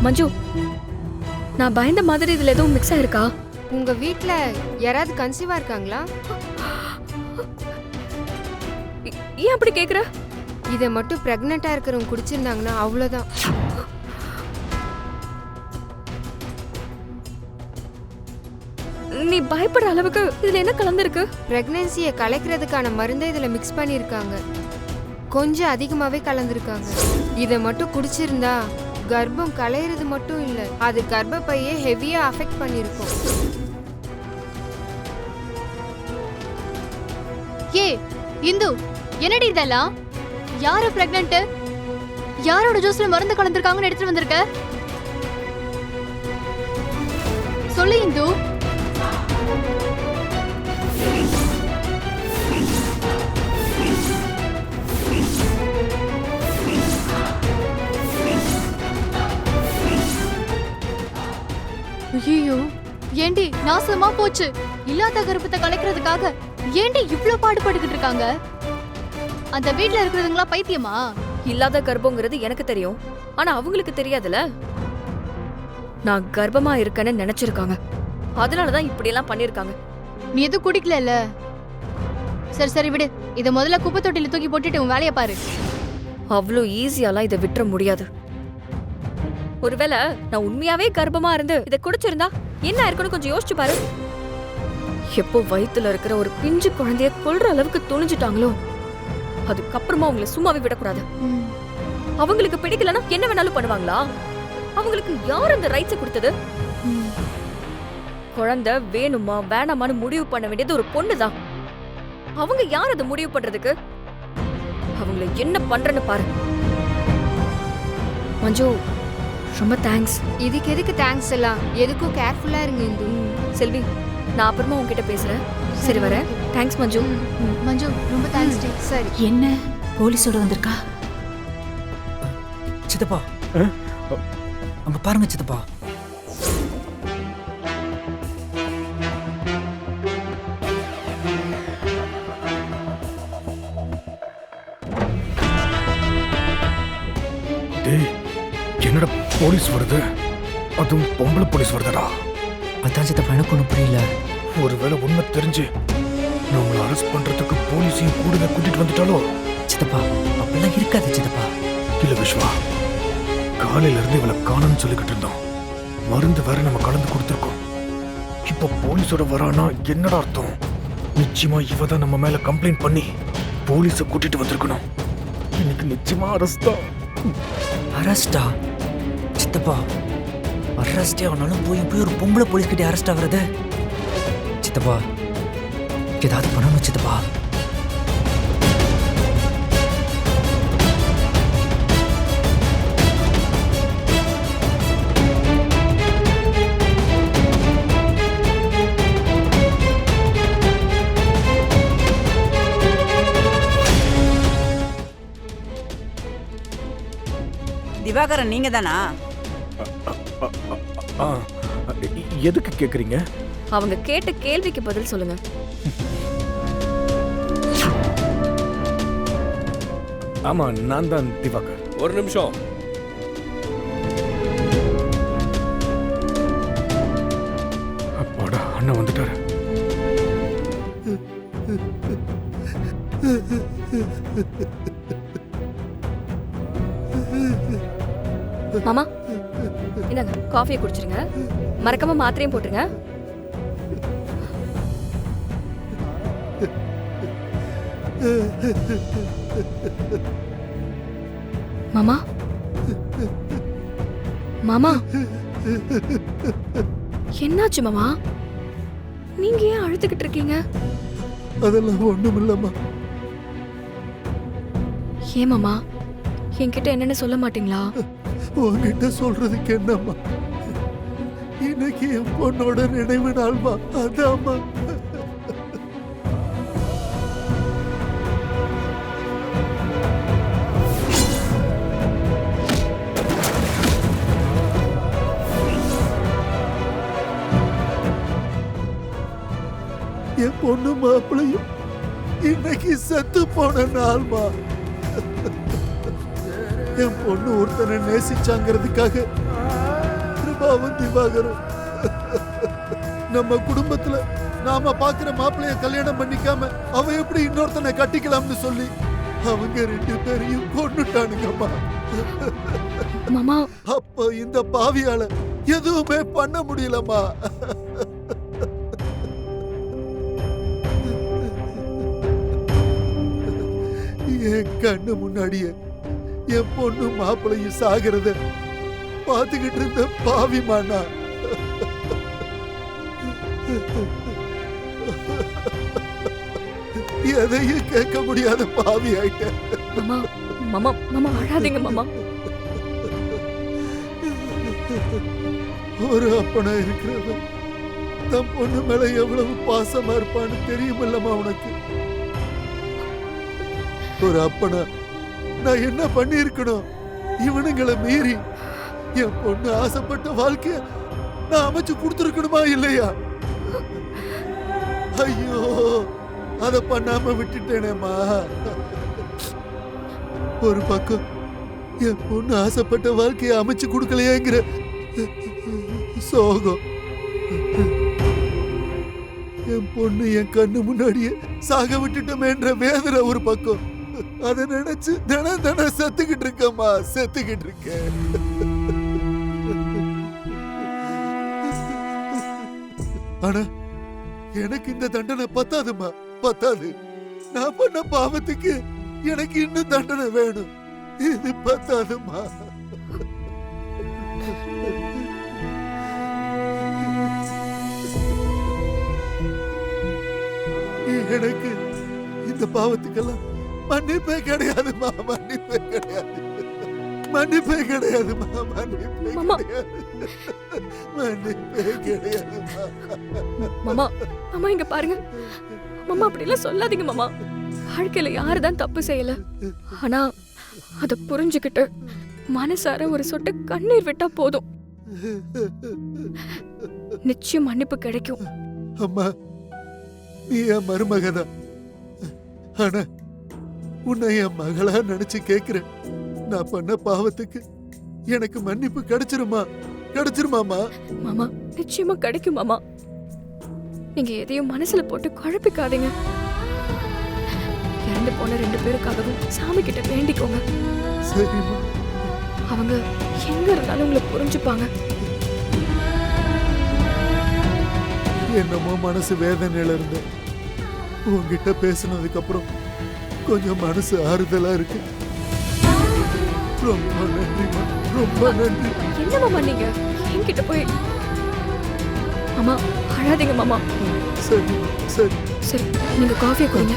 மஞ்சு, நான் பயந்த மாதிரி இதுல எதுவும் மிக்ஸ் ஆயிருக்கா? உங்க வீட்ல யாராவது கன்சீவா இருக்காங்களா? ஏன் அப்படி கேக்குற? இதை மட்டும் பிரெக்னெண்டா இருக்கிறவங்க குடிச்சிருந்தாங்கன்னா அவ்வளவுதான். நீ பயப்படுற அளவுக்கு இதுல என்ன கலந்துருக்கு? பிரெக்னன்சியை கலைக்கிறதுக்கான மருந்தை இதுல மிக்ஸ் பண்ணிருக்காங்க. கொஞ்சம் அதிகமாவே கலந்துருக்காங்க. இதை மட்டும் குடிச்சிருந்தா கர்ப்பம் கலையிறது மட்டும் இல்ல, அது கர்ப்பப்பையே ஹெவியா அஃபெக்ட் பண்ணிருக்கும். ஏ இந்து, என்னடி இதெல்லாம்? யாரு பிரெக்னன்ட்? யாரோட ஜூஸ்ல மருந்து கலந்துருக்காங்கன்னு எடுத்துட்டு வந்திருக்க? சொல்லு இந்து. ஐயோ, ஏண்டி நாசமா போச்சு. இல்லாத கர்ப்பத்தை கலைக்கிறதுக்காக ஏண்டி இவ்ளோ பாடுபட்டுக்கிட்டு இருக்காங்க? அந்த வீட்ல இருக்கிறதுங்களா பைத்தியமா? இல்லாத கர்ப்பங்கிறது எனக்கு தெரியும், ஆனா அவங்களுக்கு தெரியாதுல. நான் கர்ப்பமா இருக்கேன்னு நினைச்சிருக்காங்க, அதனாலதான் இப்படி எல்லாம் பண்ணிருக்காங்க. நீ எதுவும் குடிக்கல? சரி சரி விடு, இத முதல்ல குப்பை தொட்டில தூக்கி போட்டுட்டு உன் வேலைய பாரு. அவ்வளோ ஈஸியாலாம் இதை விட்டுற முடியாது. ஒருவேளை நான் உண்மையாவே கர்ப்பமா இருந்து இதை குடிச்சிருந்தா என்ன இருக்குன்னு கொஞ்சம் யோசிச்சு பாரு. எப்போ வயித்துல இருக்கிற ஒரு பிஞ்சு குழந்தைய கொல்ற அளவுக்கு துணிஞ்சிட்டாங்களோ, அதுக்கப்புறமா அவங்களை சும்மாவே விடக்கூடாது. அவங்களுக்கு பிடிக்கலன்னா என்ன வேணாலும் பண்ணுவாங்களா? அவங்களுக்கு யார் அந்த ரைட்ஸ் கொடுத்தது? குழந்தை வேணுமா வேணாமான்னு முடிவு பண்ண வேண்டியது ஒரு பொண்ணுதான். அவங்க யார் அதை முடிவு பண்றதுக்கு? அவங்கள என்ன பண்றன்னு பாரு. மஞ்சு, ரொம்ப தேங்க்ஸ். இதுக்கு எதுக்கு தேங்க்ஸ் எல்லாம்? எதுக்கும் கேர்ஃபுல்லா இருங்க இந்து. செல்வி, நான் அப்புறமா உங்ககிட்ட பேசுறேன். சரி வரேன். தேங்க்ஸ் மஞ்சு. மஞ்சு ரொம்ப தேங்க்ஸ். சரி. என்ன போலீஸோட வந்திருக்கா? சித்தப்பா அங்க பாருங்க சித்தப்பா. என்னடா போலீஸ் வருது? அதுவும் பொம்பளை போலீஸ் வருதுடா. அதான் சித்தப்பா, எனக்கு ஒன்றும் புரியல. ஒருவேளை உண்மை தெரிஞ்சு நம்மளை அரெஸ்ட் பண்றதுக்கு போலீஸையும் கூட கூட்டிட்டு வந்துட்டாலோ? சித்தப்பா அப்படிலாம் இருக்காது சித்தப்பா. இல்ல விஸ்வா, காலையில இருந்து இவளை காணும்னு சொல்லிக்கிட்டு இருந்தோம். மருந்து வேற நம்ம கலந்து கொடுத்துருக்கோம். இப்ப போலீஸோட வரானா என்னடா அர்த்தம்? நிச்சயமா இவ தான் நம்ம மேல கம்ப்ளைண்ட் பண்ணி போலீஸை கூட்டிட்டு வந்திருக்கணும். இன்னைக்கு நிச்சயமா அரெஸ்ட் தான். அரெஸ்டா? சித்தப்பா அரெஸ்டே ஆனாலும் போய் ஒரு பொம்பளை போலீஸ் கிட்ட அரெஸ்ட் ஆகுறது? சித்தப்பா ஏதாவது பண்ணணும் சித்தப்பா. திவாகரன் நீங்க தானா? எதுக்கு கேக்குறீங்க? அவங்க கேட்ட கேள்விக்கு பதில் சொல்லுங்க. ஆமா, நான் தான் திவாகர். ஒரு நிமிஷம். அப்பாடா, அண்ணன் வந்துட்டாரு. மாமா, இந்தாங்க காஃபியை குடிச்சிருங்க. மறக்காம மாத்திரையும் போட்டுருங்க. மாமா, மாமா, என்னாச்சு மாமா? நீங்க ஏன் அழுதுகிட்டு இருக்கீங்க? அதெல்லாம் ஒண்ணும் இல்லம்மா. ஏன் மாமா, என்கிட்ட என்னன்னு சொல்ல மாட்டீங்களா? உன்கிட்ட சொல்றதுக்கு என்னம்மா? இன்னைக்கு என் பொண்ணோட நினைவு நாள்மா. அதாம்மா. என் பொண்ணு மாப்பிளையும் இன்னைக்கு செத்து போன நாள்மா. என் பொண்ணு ஒருத்தனை நேசிச்சாங்கிறதுக்காக பாவம் திவாகரன். நம்ம குடும்பத்துல நாம பாக்குற மாப்பிளைய கல்யாணம் பண்ணிக்காம அவன் எப்படி இன்னொருத்தனை கட்டிக்கலாம்னு சொல்லி அவங்க 2 பேரையும் கொன்னுட்டானுங்கம்மா. மாமா அப்ப இந்த பாவியால எதுவுமே பண்ண முடியலம்மா. என் கண்ணு முன்னாடியே என் பொண்ணு மாப்பிளையும் சாகிறத பாத்துக்கிட்டு இருந்த பாவிமானா. எதையும் கேட்க முடியாத பாவி ஆயிட்டேன். மாமா மாமா மாமா அழாதீங்க மாமா. ஒரு அப்பனா இருக்கிறவன் தன் பொண்ணு மேல எவ்வளவு பாசமா இருப்பான்னு தெரியுமில்லம்மா உனக்கு. ஒரு அப்பனா நான் என்ன பண்ணி இருக்கணும்? இவனுங்களை மீறி என் பொண்ணு ஆசைப்பட்ட வாழ்க்கைய நான் அமைச்சு கொடுத்துருக்கணுமா இல்லையா? ஐயோ, அத பண்ணாம விட்டுட்டேனேம்மா. ஒரு பக்கம் என் பொண்ணு ஆசைப்பட்ட வாழ்க்கைய அமைச்சு கொடுக்கலையேங்கிற சோகம், என் பொண்ணு என் கண்ணு முன்னாடியே சாக விட்டுட்டோமேன்ற வேதனை ஒரு பக்கம். அதை நினைச்சு தினம் செத்துக்கிட்டு இருக்கேம்மா, செத்துக்கிட்டு இருக்கேன். ஆனா எனக்கு இந்த தண்டனை பத்தாதுமா, பத்தாது. நான் பண்ண பாவத்துக்கு எனக்கு இன்னும் தண்டனை வேணும். இது பத்தாதுமா. எனக்கு இந்த பாவத்துக்கெல்லாம் மன்னிப்பே கிடையாதுமா, மன்னிப்பே கிடையாது, மன்னிப்பே கிடையாதுமா, மன்னிப்பே கிடையாது, மன்னிப்பே கிடையாதுமா. மாமா மாமா இங்க பாருங்க மாமா, அப்படிலாம் சொல்லாதீங்க மாமா. வாழ்க்கையில யாருதான் தப்பு செய்யல, ஆனா அத புரிஞ்சுக்கிட்டு மனசார ஒரு சொட்டு கண்ணீர் விட்டா போதும், நிச்சயம் மன்னிப்பு கிடைக்கும். அம்மா, நீ என் மருமகதான், ஆனா உன்னை என் மகளா நினைச்சு கேக்குறேன். நான் பண்ண பாவத்துக்கு எனக்கு மன்னிப்பு கிடைச்சிருமா, கிடைச்சிருமாமா? மாமா நிச்சயமா கிடைக்கும் மாமா. நீங்க எதையும் மனசுல போட்டு குழப்பிக்காதீங்க. இறந்து போன 2 பேருக்காகவும் சாமி கிட்ட வேண்டிக்கோங்க. சரிம்மா. அவங்க எங்க இருந்தாலும் உங்களை புரிஞ்சுப்பாங்க. என்னமோ மனசு வேதனையில இருந்து உங்ககிட்ட பேசினதுக்கு அப்புறம் கொஞ்சம் மனசு ஆறுதலா இருக்கு. ரொம்ப நன்றிமா, ரொம்ப நன்றி. என்ன மாமா நீங்க என்கிட்ட போய் மாமா அழாதீங்க மாமா. சரி சரி சரி, நீங்க காஃபியை குடிங்க.